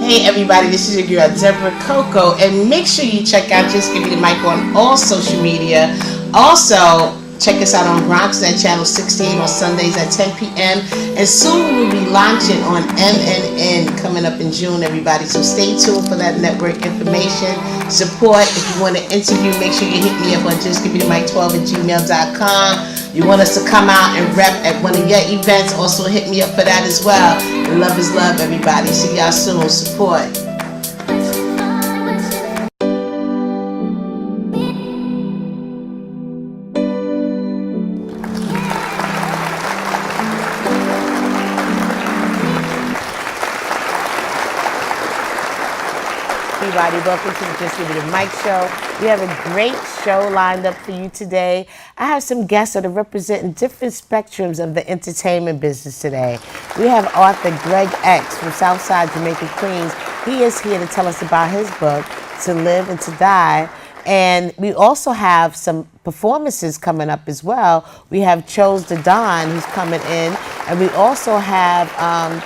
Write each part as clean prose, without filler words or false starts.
Hey everybody, this is your girl Deborah Coco, and make sure you check out Just Give Me the Mic on all social media. Also, check us out on BronxNet Channel 16 on Sundays at 10 p.m. And soon we will be launching on MNN coming up in June, everybody. So stay tuned for that network information. Support. If you want to interview, make sure you hit me up on justgivemethemic12@gmail.com. You want us to come out and rep at one of your events, also hit me up for that as well. And love is love, everybody. See y'all soon. Support. Everybody, welcome to the Just Give Me the Mic show. We have a great show lined up for you today. I have some guests that are representing different spectrums of the entertainment business today. We have author Greg X from Southside Jamaica, Queens. He is here to tell us about his book, To Live and to Die. And we also have some performances coming up as well. We have Chose the Don who's coming in, and we also have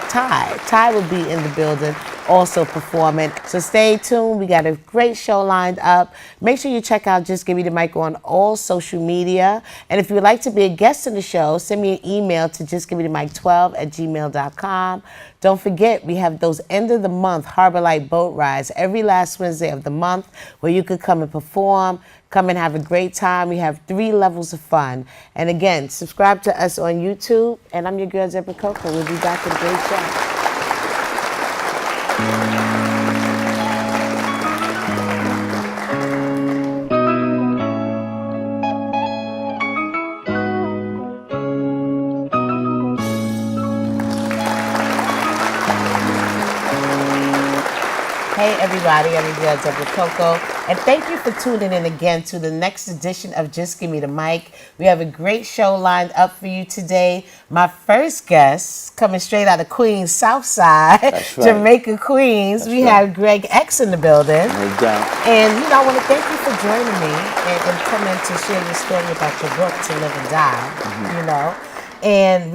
Ty. Ty will be in the building also performing. So stay tuned. We got a great show lined up. Make sure you check out Just Give Me the Mic on all social media. And if you would like to be a guest on the show, send me an email to justgivemethemic12@gmail.com. Don't forget, we have those end of the month Harbor Light boat rides every last Wednesday of the month where you could come and perform, come and have a great time. We have 3 levels of fun. And again, subscribe to us on YouTube. And I'm your girl, Deborah Coco. We'll be back with a great show. Hey everybody, I'm your girl Deborah Coco, and thank you for tuning in again to the next edition of Just Give Me the Mic. We have a great show lined up for you today. My first guest, coming straight out of Queens, Southside, right. Jamaica, Queens. We have Greg X in the building. No doubt. And I want to thank you for joining me and coming to share your story about your book, To Live and Die, And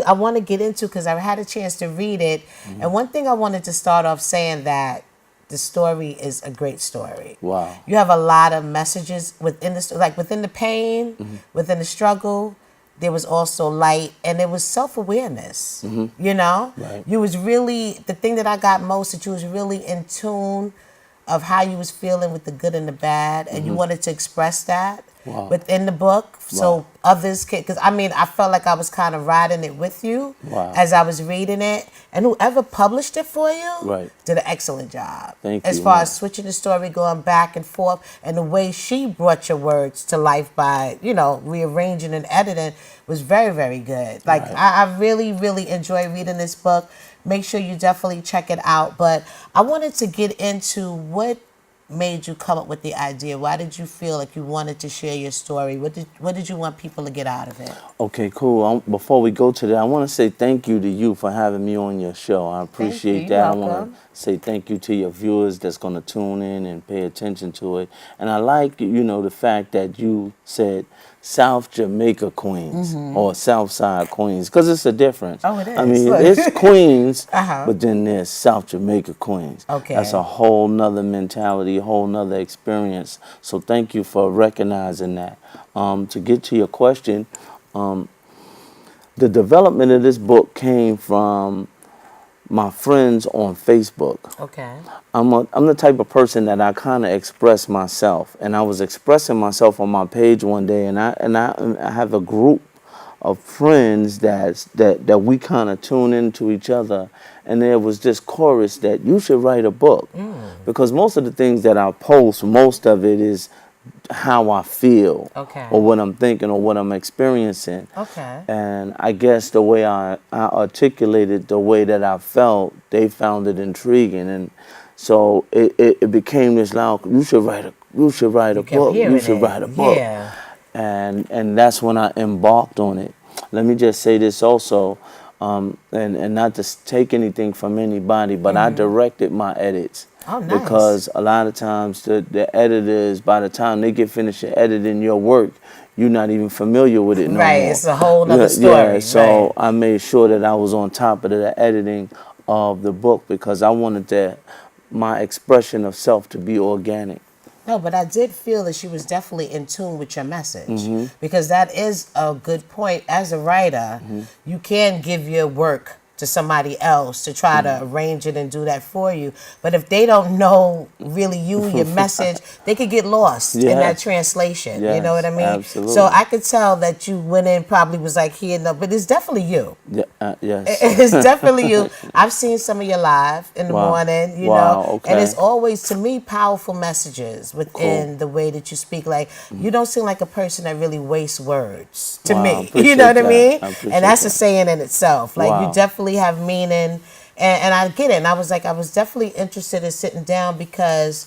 I want to get into, because I had a chance to read it, and one thing I wanted to start off saying that the story is a great story. Wow. You have a lot of messages within the story, like within the pain, within the struggle, there was also light, and there was self-awareness, Right. You was really, the thing that I got most, that you was really in tune of how you was feeling with the good and the bad, and you wanted to express that within the book, so others can, because I felt like I was kind of riding it with you as I was reading it, and whoever published it for you did an excellent job. Thank you. As far as switching the story, going back and forth, and the way she brought your words to life by, rearranging and editing was very, very good. Like, I really, really enjoy reading this book. Make sure you definitely check it out. But I wanted to get into what made you come up with the idea. Why did you feel like you wanted to share your story? What did you want people to get out of it? Okay, cool. Before we go to that, I want to say thank you to you for having me on your show. I appreciate that. You're welcome. I want to say thank you to your viewers that's going to tune in and pay attention to it. And I like, the fact that you said South Jamaica Queens or Southside Queens, because it's a difference. Oh, it is. It's Queens, but then there's South Jamaica Queens. Okay. That's a whole nother mentality, a whole nother experience. So thank you for recognizing that. To get to your question, the development of this book came from my friends on Facebook. Okay. I'm the type of person that I kind of express myself, and I was expressing myself on my page one day, and I have a group of friends that we kind of tune into each other, and there was this chorus that you should write a book, because most of the things that I post, most of it is how I feel, or what I'm thinking, or what I'm experiencing. Okay. And I guess the way I articulated the way that I felt, they found it intriguing, and so it became this loud. You should write a book. You should write a book. Yeah. And that's when I embarked on it. Let me just say this also, and not to take anything from anybody, but I directed my edits. Oh, nice. Because a lot of times the editors, by the time they get finished editing your work, you're not even familiar with it no more. Right, it's a whole other story. Yeah, so I made sure that I was on top of the editing of the book because I wanted my expression of self to be organic. No, but I did feel that she was definitely in tune with your message, Mm-hmm. because that is a good point. As a writer, you can give your work to somebody else to try to arrange it and do that for you. But if they don't know really you, your message, they could get lost in that Yes. translation. You Yes, know what I mean? absolutely. So I could tell that you went in, probably was like, here, no, but it's definitely you. Yeah, yes. It's definitely you. I've seen some of your live in the Wow. morning, you Wow, know, okay. and it's always, to me, powerful messages within the way that you speak. Like, you don't seem like a person that really wastes words to Wow, I me. You appreciate know what I that. mean? I appreciate And that's a that. saying in itself. Like, Wow. you definitely have meaning, and I get it. And I was definitely interested in sitting down because,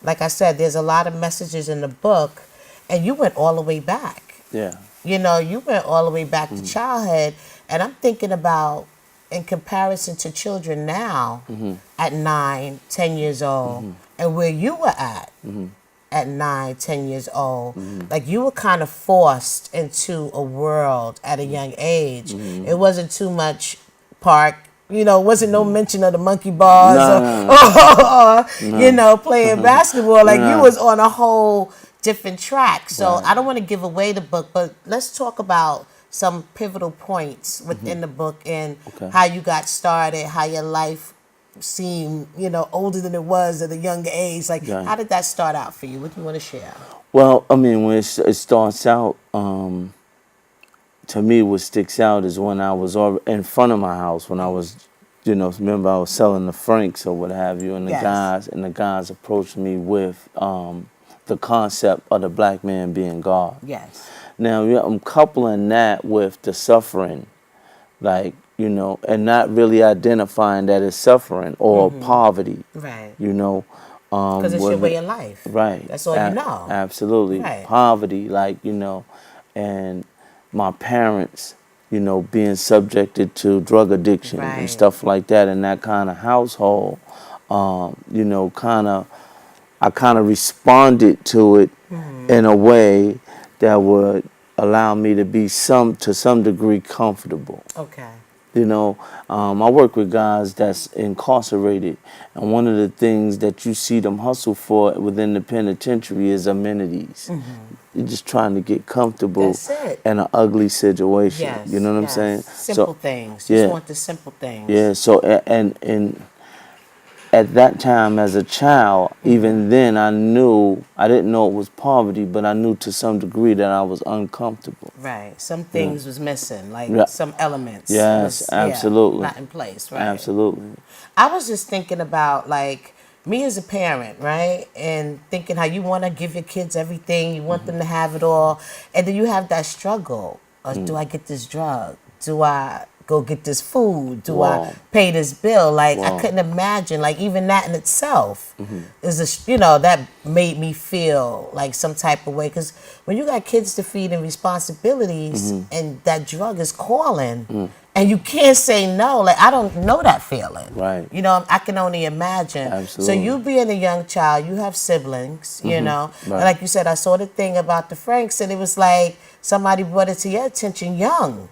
like I said, there's a lot of messages in the book, and you went all the way back. Yeah. You know, you went all the way back to childhood, and I'm thinking about, in comparison to children now at 9, 10 years old, and where you were at 9, 10 years old. Like, you were kind of forced into a world at a young age. It wasn't too much park. You know, wasn't no mention of the monkey bars or you know, playing basketball. Like, you was on a whole different track. So I don't want to give away the book, but let's talk about some pivotal points within the book and how you got started, how your life seemed, you know, older than it was at a younger age. Like, how did that start out for you? What do you want to share? Well, I mean, when it starts out, to me, what sticks out is when I was in front of my house, when I was, you know, remember I was selling the Franks or what have you, and the guys approached me with the concept of the black man being God. Yes. Now, I'm coupling that with the suffering, like, you know, and not really identifying that as suffering or poverty. Right. You know. Because it's your way of life. Right. That's all you know. Absolutely. Right. Poverty, like, you know, and my parents, you know, being subjected to drug addiction and stuff like that in that kind of household, you know, I kind of responded to it in a way that would allow me to be to some degree comfortable. Okay. You know, I work with guys that's incarcerated, and one of the things that you see them hustle for within the penitentiary is amenities. You're just trying to get comfortable in an ugly situation. Yes, you know what I'm saying? Simple things. Just want the simple things. Yeah. So and at that time, as a child, even then, I didn't know it was poverty, but I knew to some degree that I was uncomfortable. Right. Some things was missing, like some elements. Yes, absolutely. Not in place, right? Absolutely. I was just thinking about, like, me as a parent, right? And thinking how you want to give your kids everything, you want them to have it all. And then you have that struggle. Do I get this drug? Do I go get this food? Do I pay this bill? Like, I couldn't imagine, like, even that in itself is you know, that made me feel like some type of way. Because when you got kids to feed and responsibilities and that drug is calling and you can't say no, like, I don't know that feeling. Right. You know, I can only imagine. Absolutely. So you being a young child, you have siblings, you know. And like you said, I saw the thing about the Franks, and it was like somebody brought it to your attention young.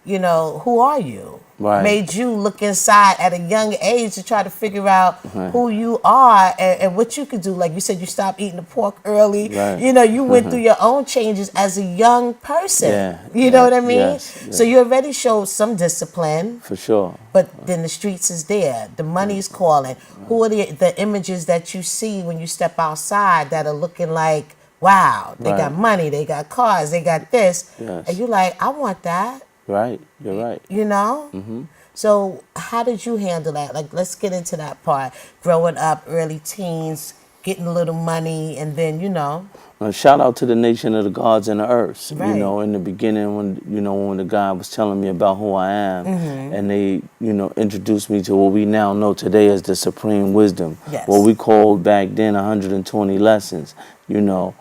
You know, who are you? Right. Made you look inside at a young age to try to figure out who you are and what you could do. Like you said, you stopped eating the pork early. Right. You know, you went through your own changes as a young person. Yeah. You know what I mean? Yes. So you already showed some discipline. For sure. But then the streets is there. The money's calling. Who are the images that you see when you step outside that are looking like, wow, they got money, they got cars, they got this. Yes. And you're like, I want that. Right, you're right. You know? So how did you handle that? Like, let's get into that part. Growing up, early teens, getting a little money, and then, you know. Shout out to the nation of the gods and the earths. Right. You know, in the beginning when the guy was telling me about who I am, and they, you know, introduced me to what we now know today as the supreme wisdom. Yes. What we called back then 120 lessons. You know,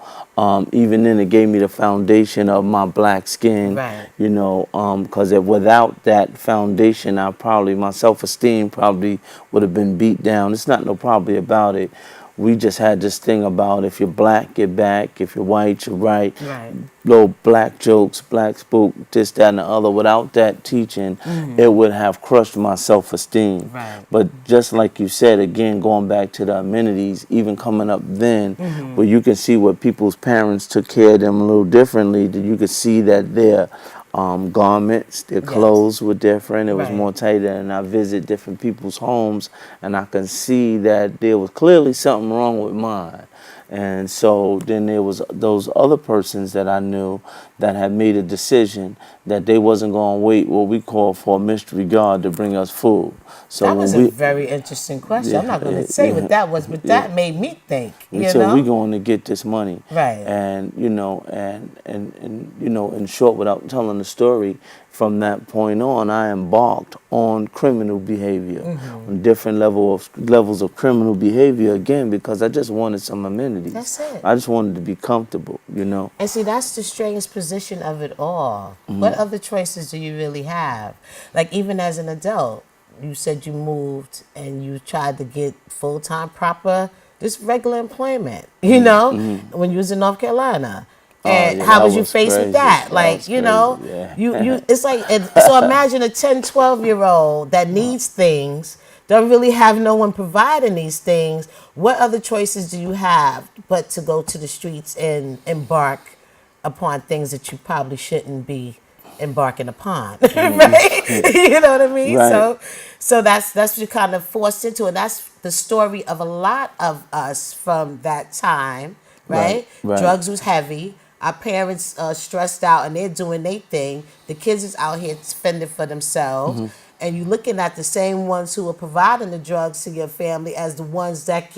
even then it gave me the foundation of my black skin. Right. You know, because without that foundation, my self-esteem probably would have been beat down. It's not no probably about it. we just had this thing about if you're black, get back. If you're white, you're right. Right. Little black jokes, black spook, this, that, and the other. Without that teaching, it would have crushed my self-esteem. Right. But just like you said, again, going back to the amenities, even coming up then, where you can see what people's parents took care of them a little differently, that you could see that their garments, their clothes were different. It was more tighter, and I visit different people's homes, and I can see that there was clearly something wrong with mine. And so then there was those other persons that I knew that had made a decision that they wasn't going to wait what we call for a mystery God to bring us food. So That was a very interesting question. I'm not going to say what that was, but that made me think. You so know, we're going to get this money, right? And you know, and you know, in short, without telling the story, from that point on, I embarked on criminal behavior, on different levels of criminal behavior again, because I just wanted some amenities. That's it. I just wanted to be comfortable, you know. And see, that's the strange position of it all. What other choices do you really have? Like, even as an adult, you said you moved and you tried to get full-time, proper, just regular employment, you know, when you was in North Carolina. And how was you faced with that? Like, you know, you it's like, so imagine a 10, 12-year-old that needs things, don't really have no one providing these things. What other choices do you have but to go to the streets and embark upon things that you probably shouldn't be embarking upon, right? You know what I mean? Right. So that's what you kind of forced into, and that's the story of a lot of us from that time, right? Right. Drugs was heavy. Our parents stressed out and they're doing their thing. The kids is out here fending for themselves. And you're looking at the same ones who are providing the drugs to your family as the ones that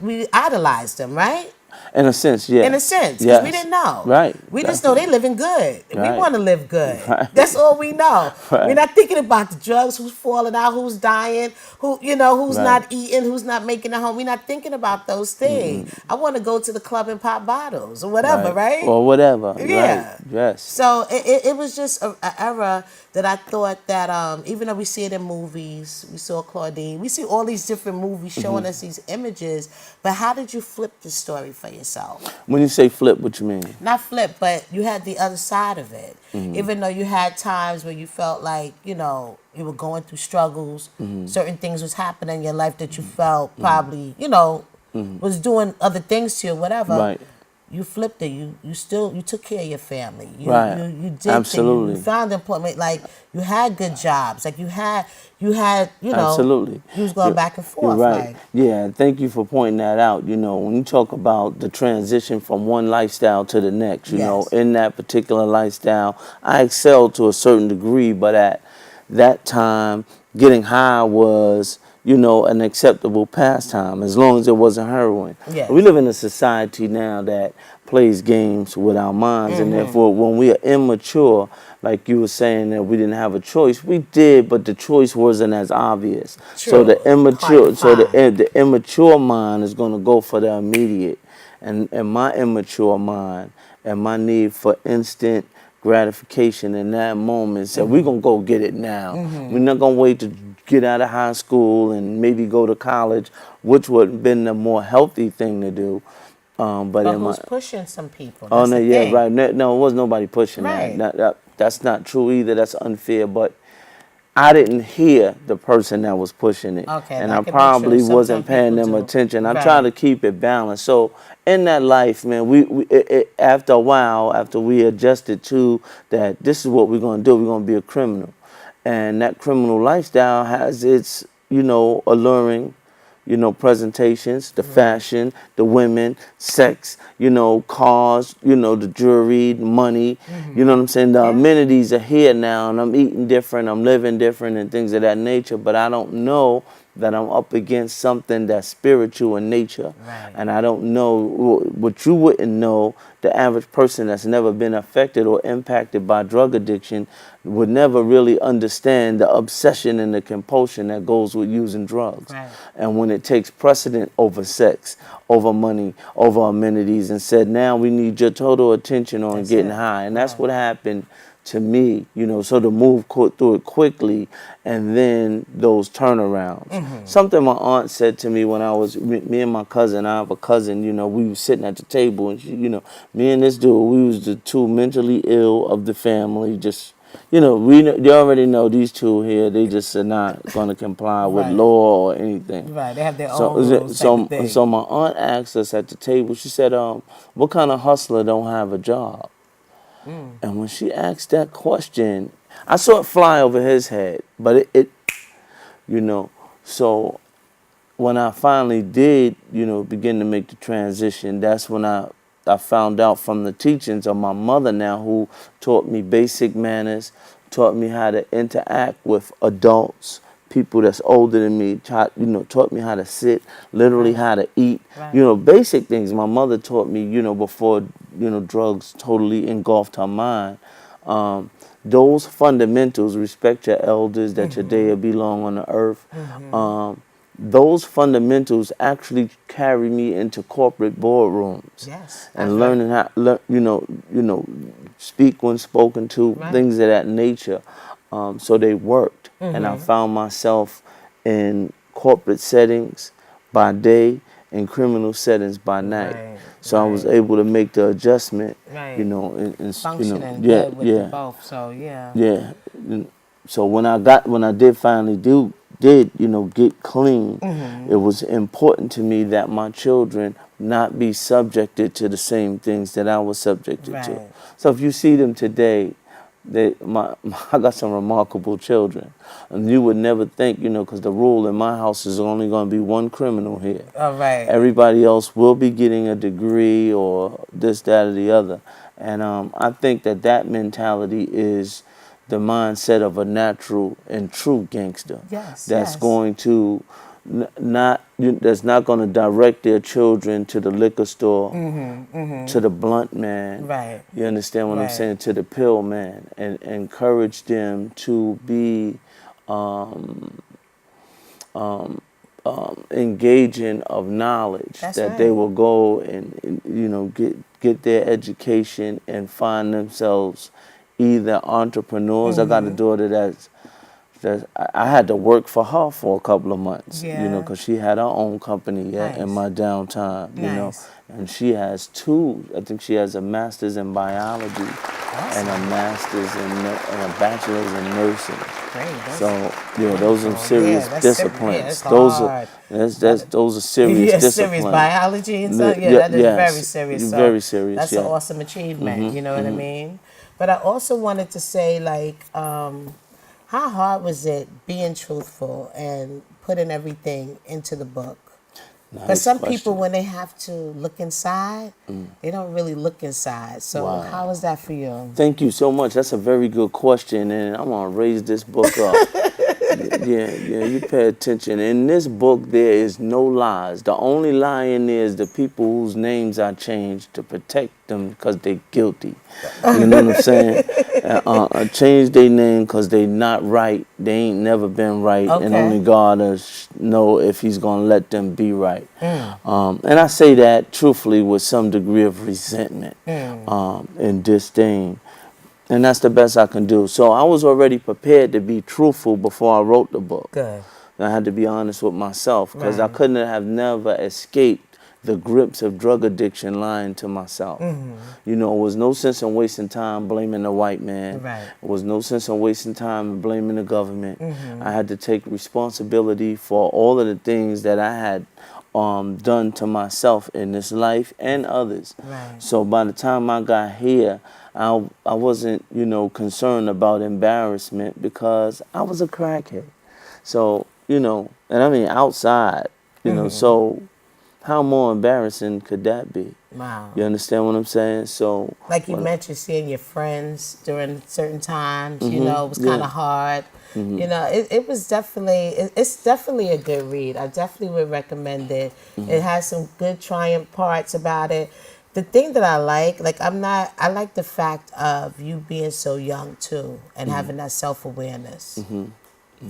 we idolized them, right? In a sense, yeah. In a sense, because we didn't know. Right. We just know they living good. Right. We want to live good. Right. That's all we know. Right. We're not thinking about the drugs, who's falling out, who's dying, who's not eating, who's not making it home. We're not thinking about those things. I want to go to the club and pop bottles or whatever, right? Or whatever. Yeah. Right. Yes. So it was just an era that I thought that even though we see it in movies, we saw Claudine, we see all these different movies showing us these images, but how did you flip the story for yourself? When you say flip, what you mean? Not flip, but you had the other side of it. Even though you had times where you felt like, you know, you were going through struggles, certain things was happening in your life that you felt probably, you know, was doing other things to you, whatever. Right. You flipped it. You took care of your family. You did Absolutely. things. You found employment. Like, you had good jobs. Like, you had, you know. Absolutely. You was going back and forth. You're right. Like, Yeah, thank you for pointing that out. You know, when you talk about the transition from one lifestyle to the next, you know, in that particular lifestyle, I excelled to a certain degree, but at that time, getting high was, you know, an acceptable pastime as long as it wasn't heroin. Yeah. We live in a society now that plays games with our minds, and therefore when we are immature, like you were saying that we didn't have a choice, we did, but the choice wasn't as obvious. True. So the immature mind is going to go for the immediate, and my immature mind and my need for instant gratification in that moment said, we're going to go get it now. We're not going to wait to get out of high school and maybe go to college, which would have been the more healthy thing to do. But who's pushing some people? Oh, That's no, the yeah, thing. right. No, it was nobody pushing Right. that. That's not true either. That's unfair. But I didn't hear the person that was pushing it. Okay, and that I could be probably true. wasn't Sometimes paying people them do. attention. I Right. try to keep it balanced. So in that life, man, after a while, after we adjusted to that, this is what we're going to do. We're going to be a criminal. And that criminal lifestyle has its, you know, alluring, you know, presentations, the fashion, the women, sex, you know, cars, you know, the jewelry, the money, you know what I'm saying? The amenities are here now, and I'm eating different, I'm living different, and things of that nature, but I don't know that I'm up against something that's spiritual in nature. Right. And I don't know what you wouldn't know. The average person that's never been affected or impacted by drug addiction would never really understand the obsession and the compulsion that goes with using drugs. Right. And when it takes precedent over sex, over money, over amenities, and said, now we need your total attention on getting high. And that's what happened to me, you know, so to move through it quickly, and then those turnarounds. Something my aunt said to me when I was, me and my cousin, I have a cousin, you know, we was sitting at the table, and she, you know, me and this dude, we was the two mentally ill of the family, just, you know, you already know these two here, they just are not going to comply with Right. law or anything. Right, they have their So, own rules type of thing. so my aunt asked us at the table, she said, what kind of hustler don't have a job? And when she asked that question, I saw it fly over his head, but it you know, so when I finally did, you know, begin to make the transition, that's when I found out from the teachings of my mother now, who taught me basic manners, taught me how to interact with adults, people that's older than me, you know, taught me how to sit, literally how to eat, you know, basic things. My mother taught me, you know, before, you know, drugs totally engulfed her mind. Those fundamentals, respect your elders, that your day will be long on the earth. Those fundamentals actually carry me into corporate boardrooms. Yes, And learning how, you know, speak when spoken to, things of that nature. So they worked, and I found myself in corporate settings by day and criminal settings by night. So I was able to make the adjustment, you know, and Functioning you know, good with the both, so yeah. yeah. So when I did finally you know, get clean, it was important to me that my children not be subjected to the same things that I was subjected to. So if you see them today, I got some remarkable children, and you would never think, you know, because the rule in my house is only going to be one criminal here. Everybody else will be getting a degree or this, that, or the other, and I think that mentality is the mindset of a natural and true gangster. That's going to that's not going to direct their children to the liquor store, to the blunt man. You understand what I'm saying? To the pill man, and encourage them to be engaging of knowledge, that they will go and you know, get their education and find themselves either entrepreneurs. I got a daughter that I had to work for her for a couple of months, you know, because she had her own company in my downtime, you know, and she has two. I think she has a master's in biology and a master's and a bachelor's in nursing. So yeah, those are serious disciplines. Those are serious disciplines. Serious biology and stuff. Yeah, that is very serious. So very serious. That's an awesome achievement. You know what I mean? But I also wanted to say, like, how hard was it being truthful and putting everything into the book? Because some people, when they have to look inside, they don't really look inside. So how was that for you? Thank you so much. That's a very good question, and I'm going to raise this book up. Yeah, you pay attention. In this book, there is no lies. The only lie in there is the people whose names I changed to protect them because they're guilty. You know what I'm saying? I changed their name because they not right. They ain't never been right, and only God know if he's going to let them be right. And I say that truthfully with some degree of resentment and disdain. And that's the best I can do. So I was already prepared to be truthful before I wrote the book. Good. I had to be honest with myself, because I couldn't have never escaped the grips of drug addiction lying to myself. You know, it was no sense in wasting time blaming the white man. It was no sense in wasting time blaming the government. I had to take responsibility for all of the things that I had done to myself in this life and others. So by the time I got here, I wasn't, you know, concerned about embarrassment, because I was a crackhead. So, you know, and I mean outside, you know, so how more embarrassing could that be? Wow. You understand what I'm saying? So, like you mentioned, seeing your friends during certain times, you know, it was kind of hard. You know, it was definitely, it's definitely a good read. I definitely would recommend it. It has some good triumph parts about it. The thing that I like I like the fact of you being so young too, and having that self-awareness.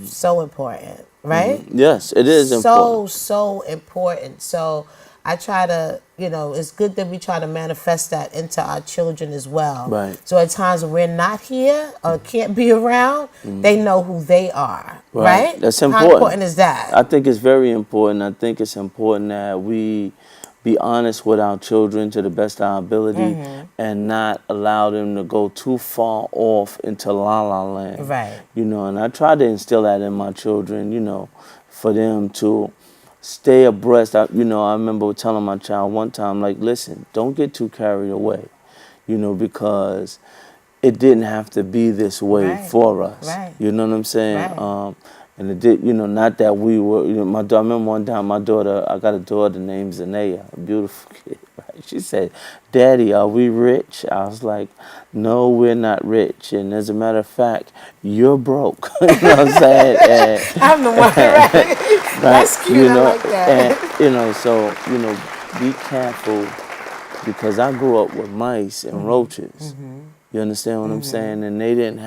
So important, right? Yes, it is important. So important. So I try to, it's good that we try to manifest that into our children as well. Right. So at times when we're not here or can't be around, they know who they are. Right? That's important. How important is that? I think it's very important. I think it's important that we be honest with our children to the best of our ability and not allow them to go too far off into la-la land. Right. And I try to instill that in my children, for them to stay abreast. I remember telling my child one time, like, listen, don't get too carried away, because it didn't have to be this way for us. Right. You know what I'm saying? Right. And it did, not that we were, I remember one time my daughter, I got a daughter named Zanaya, a beautiful kid, right? She said, Daddy, are we rich? I was like, no, we're not rich. And as a matter of fact, you're broke. You know what I'm saying? And, I'm the one, right? That's cute, I like that. And, so, be careful, because I grew up with mice and roaches. You understand what I'm saying? And they didn't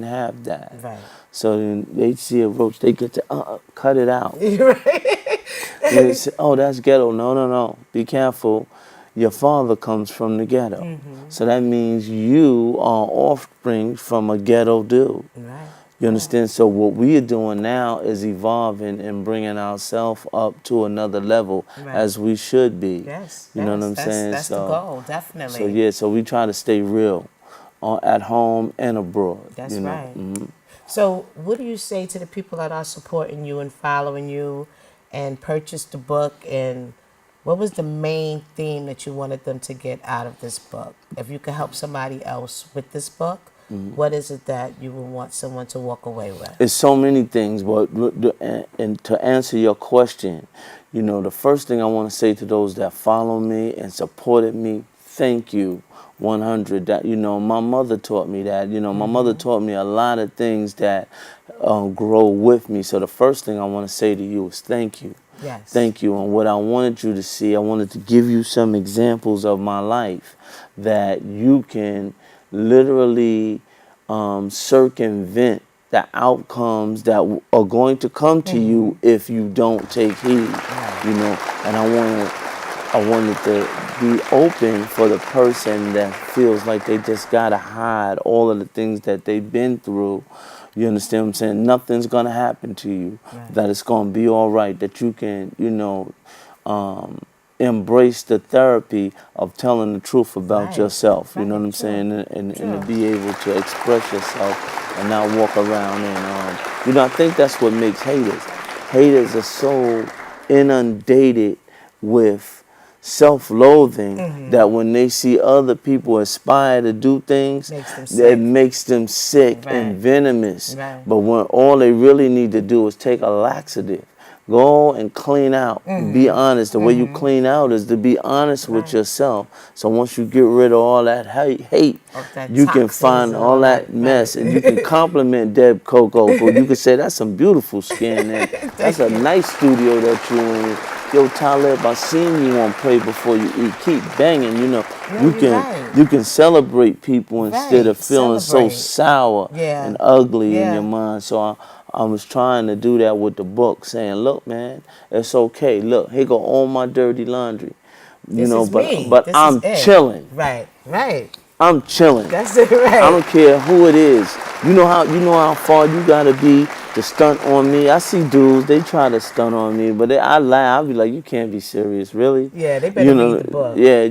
have that. Right. So then they see a roach, they get to cut it out. Right. They say, oh, that's ghetto. No. Be careful. Your father comes from the ghetto. So that means you are offspring from a ghetto dude. Right. You understand? So what we are doing now is evolving and bringing ourselves up to another level as we should be. Yes. You know what I'm saying? That's the goal, definitely. So we try to stay real at home and abroad. That's right. So what do you say to the people that are supporting you and following you and purchased the book? And what was the main theme that you wanted them to get out of this book? If you could help somebody else with this book, what is it that you would want someone to walk away with? It's so many things, but and to answer your question, the first thing I want to say to those that follow me and supported me, thank you. 100. That my mother taught me that. My mother taught me a lot of things that grow with me. So the first thing I want to say to you is thank you. Yes. Thank you. And what I wanted you to see, I wanted to give you some examples of my life that you can literally circumvent the outcomes that are going to come to you if you don't take heed. And I wanted to be open for the person that feels like they just gotta hide all of the things that they've been through. You understand what I'm saying? Nothing's gonna happen to you. That it's gonna be all right. That you can, embrace the therapy of telling the truth about yourself. You know what I'm saying? And to be able to express yourself and not walk around and I think that's what makes haters. Haters are so inundated with self-loathing that when they see other people aspire to do things, it makes them sick and venomous. But when all they really need to do is take a laxative, go and clean out, be honest. The way you clean out is to be honest with yourself. So once you get rid of all that hate, you can find all that mess, and you can compliment Deb Coco. You can say, that's some beautiful skin, and that's a nice studio that you in. Yo, Talib, I seen you on Pray Before You Eat. Keep banging, you can celebrate people instead of feeling so sour and ugly in your mind. So I was trying to do that with the book, saying, look, man, it's okay. Look, here go all my dirty laundry. But I'm chilling. Right. I'm chilling. That's it, right. I don't care who it is. You know how far you gotta be to stunt on me. I see dudes, they try to stunt on me, but I lie. I'll be like, you can't be serious, really? Yeah, they better read the book. Yeah,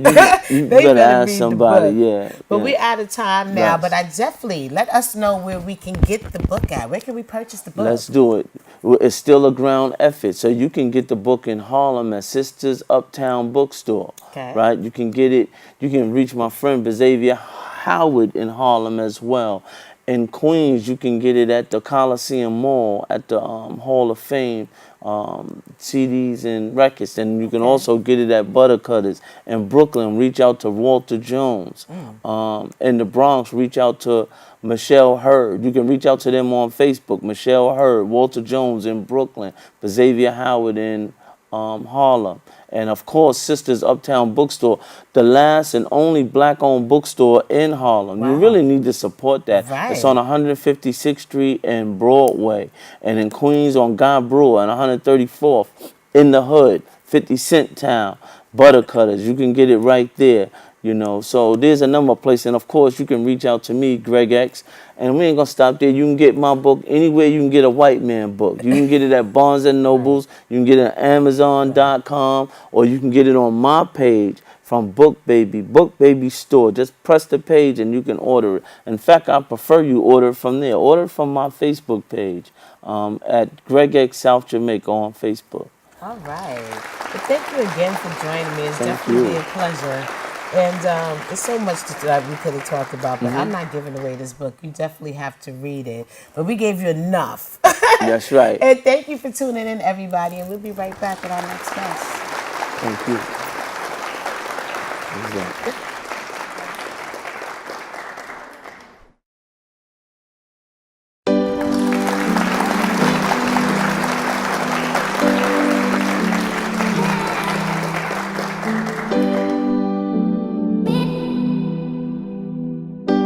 you better ask somebody. Yeah. But we're out of time now. But I definitely let us know where we can get the book at. Where can we purchase the book? Let's do it. It's still a ground effort, so you can get the book in Harlem at Sisters Uptown Bookstore. Okay. Right? You can get it. You can reach my friend Xavier Howard in Harlem as well. In Queens, you can get it at the Coliseum Mall, at the Hall of Fame CDs and records. And you can also get it at Buttercutters. In Brooklyn, reach out to Walter Jones. In the Bronx, reach out to Michelle Hurd. You can reach out to them on Facebook. Michelle Hurd, Walter Jones in Brooklyn, Xavier Howard in Harlem. And of course, Sisters Uptown Bookstore, the last and only black-owned bookstore in Harlem. You really need to support that. It's on 156th Street and Broadway. And in Queens on Guy Brewer and 134th in the hood. 50 Cent Town, Butter Cutters. You can get it right there. You know, so there's a number of places, and of course you can reach out to me, Greg X, and we ain't gonna stop there. You can get my book anywhere you can get a white man book. You can get it at Barnes and Nobles, you can get it at Amazon.com, or you can get it on my page from Book Baby Store. Just press the page and you can order it. In fact, I prefer you order it from there. Order it from my Facebook page at Greg X South Jamaica on Facebook. All right. Well, thank you again for joining me. It's Thank definitely you. a pleasure. And there's so much that we could have talked about, but I'm not giving away this book. You definitely have to read it. But we gave you enough. That's right. And thank you for tuning in, everybody. And we'll be right back with our next guest. Thank you. Exactly.